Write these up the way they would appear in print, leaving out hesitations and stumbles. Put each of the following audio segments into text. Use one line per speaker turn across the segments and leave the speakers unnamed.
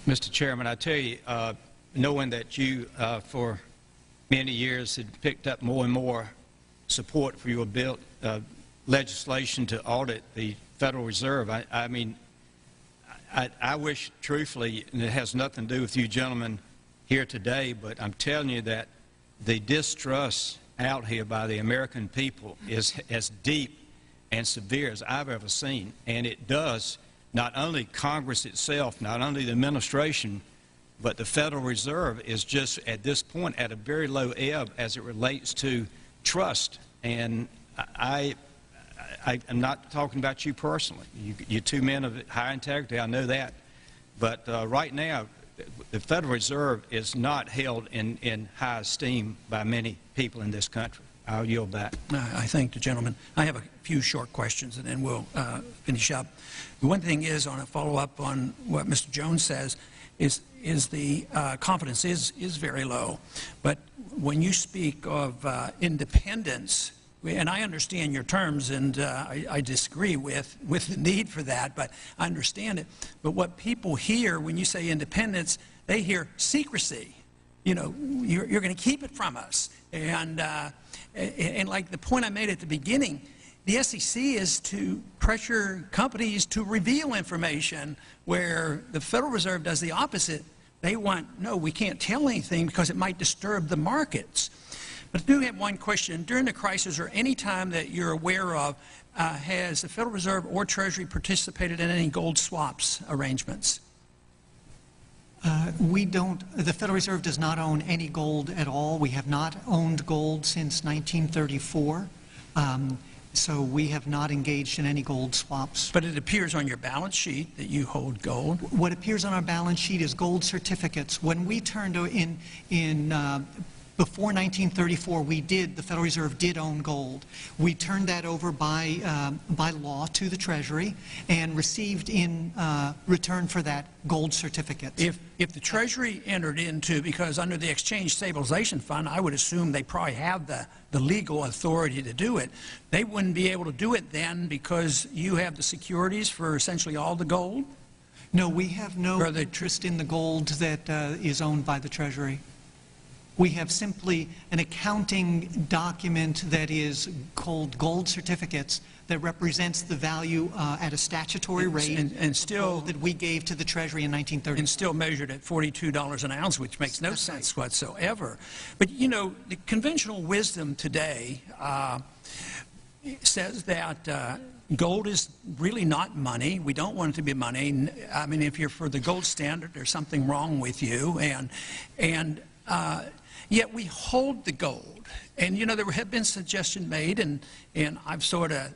Mr. Chairman, I tell you, knowing that you for many years had picked up more and more support for your bill, legislation to audit the Federal Reserve, I mean, I wish truthfully, and it has nothing to do with you gentlemen here today, but I'm telling you that the distrust out here by the American people is as deep and severe as I've ever seen. And it does not only Congress itself, not only the administration, but the Federal Reserve is just at this point at a very low ebb as it relates to trust. And I'm not talking about you personally. You're two men of high integrity, I know that. But right now, the Federal Reserve is not held in high esteem by many people in this country. I'll yield back.
I thank the gentleman. I have a few short questions, and then we'll finish up. The one thing is, on a follow-up on what Mr. Jones says, is the confidence is very low. But when you speak of independence, and I understand your terms, and I disagree with the need for that, but I understand it. But what people hear when you say independence, they hear secrecy. You know, you're going to keep it from us. And like the point I made at the beginning, the SEC is to pressure companies to reveal information, where the Federal Reserve does the opposite. They want, no, we can't tell anything because it might disturb the markets. But I do have one question. During the crisis, or any time that you're aware of, has the Federal Reserve or Treasury participated in any gold swaps arrangements?
We don't. The Federal Reserve does not own any gold at all. We have not owned gold since 1934. So we have not engaged in any gold swaps.
But it appears on your balance sheet that you hold gold.
What appears on our balance sheet is gold certificates. When we turned before 1934, the Federal Reserve did own gold. We turned that over by law to the Treasury and received in return for that gold certificates.
If the Treasury entered into, because under the Exchange Stabilization Fund, I would assume they probably have the legal authority to do it, they wouldn't be able to do it then because you have the securities for essentially all the gold?
No, we have no interest in the gold that is owned by the Treasury. We have simply an accounting document that is called gold certificates that represents the value at a statutory rate
and still
that we gave to the Treasury in 1930.
And still measured at $42 an ounce, which makes no sense whatsoever. But, you know, the conventional wisdom today says that gold is really not money. We don't want it to be money. I mean, if you're for the gold standard, there's something wrong with you. Yet we hold the gold. And, you know, there have been suggestions made, and I've sort of,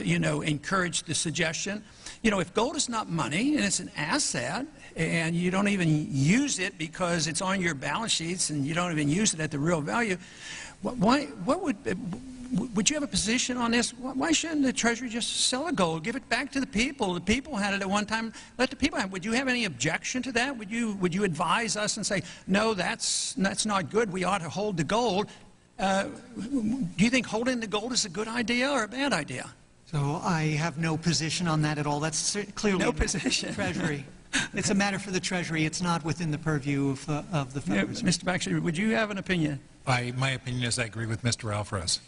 you know, encouraged the suggestion. You know, if gold is not money and it's an asset and you don't even use it because it's on your balance sheets and you don't even use it at the real value, would you have a position on this? Why shouldn't the Treasury just sell the gold, give it back to the people? The people had it at one time. Let the people have it. Would you have any objection to that? Would you advise us and say, no, that's not good. We ought to hold the gold. Do you think holding the gold is a good idea or a bad idea?
So I have no position on that at all. That's clearly
no position.
Treasury. It's a matter for the Treasury. It's not within the purview of the Federal Reserve.
Mr. Baxter, would you have an opinion?
My opinion is I agree with Mr. Alvarez.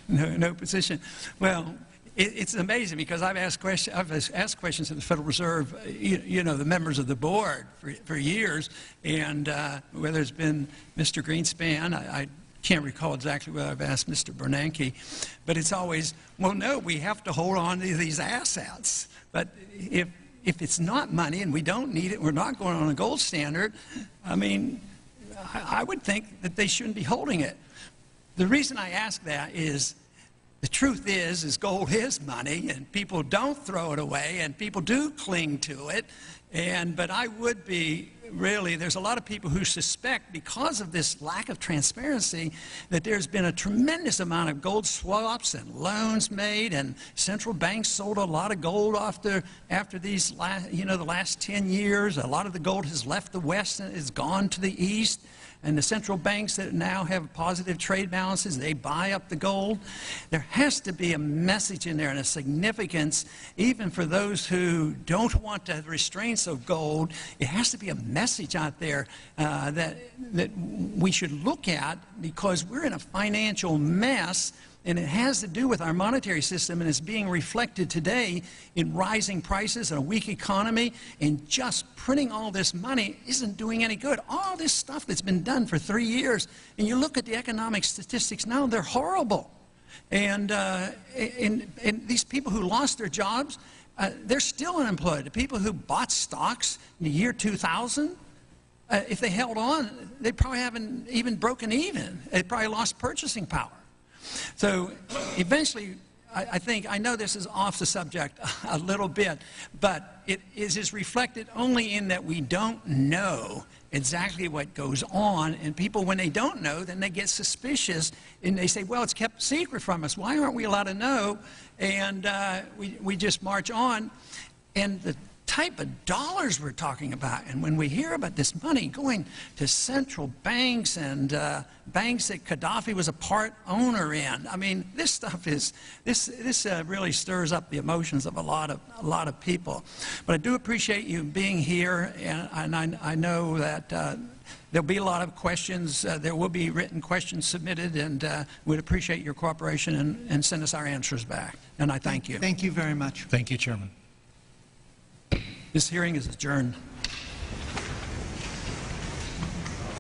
No position. Well, it's amazing because I've asked questions of the Federal Reserve, you know, the members of the board for years, and whether it's been Mr. Greenspan, I can't recall exactly whether I've asked Mr. Bernanke, but it's always, well, no, we have to hold on to these assets. But if it's not money and we don't need it, we're not going on a gold standard, I mean, I would think that they shouldn't be holding it. The reason I ask that is the truth is gold is money, and people don't throw it away, and people do cling to it. But I would be really, there's a lot of people who suspect, because of this lack of transparency, that there's been a tremendous amount of gold swaps and loans made, and central banks sold a lot of gold after these the last 10 years. A lot of the gold has left the West and has gone to the East. And the central banks that now have positive trade balances, they buy up the gold. There has to be a message in there and a significance, even for those who don't want the restraints of gold. It has to be a message out there that we should look at, because we're in a financial mess. And it has to do with our monetary system, and it's being reflected today in rising prices and a weak economy. And just printing all this money isn't doing any good. All this stuff that's been done for 3 years, and you look at the economic statistics now, they're horrible. And these people who lost their jobs, they're still unemployed. The people who bought stocks in the year 2000, if they held on, they probably haven't even broken even. They probably lost purchasing power. So eventually, I know this is off the subject a little bit, but it is reflected only in that we don't know exactly what goes on. And people, when they don't know, then they get suspicious, and they say, well, it's kept secret from us. Why aren't we allowed to know? And we just march on. And the type of dollars we're talking about, and when we hear about this money going to central banks and banks that Gaddafi was a part owner in, I mean, this stuff is this really stirs up the emotions of a lot of people. But I do appreciate you being here, and I know that there'll be a lot of questions. There will be written questions submitted, and we'd appreciate your cooperation and send us our answers back. And I thank you.
Thank you very much.
Thank you, Chairman.
This hearing is adjourned.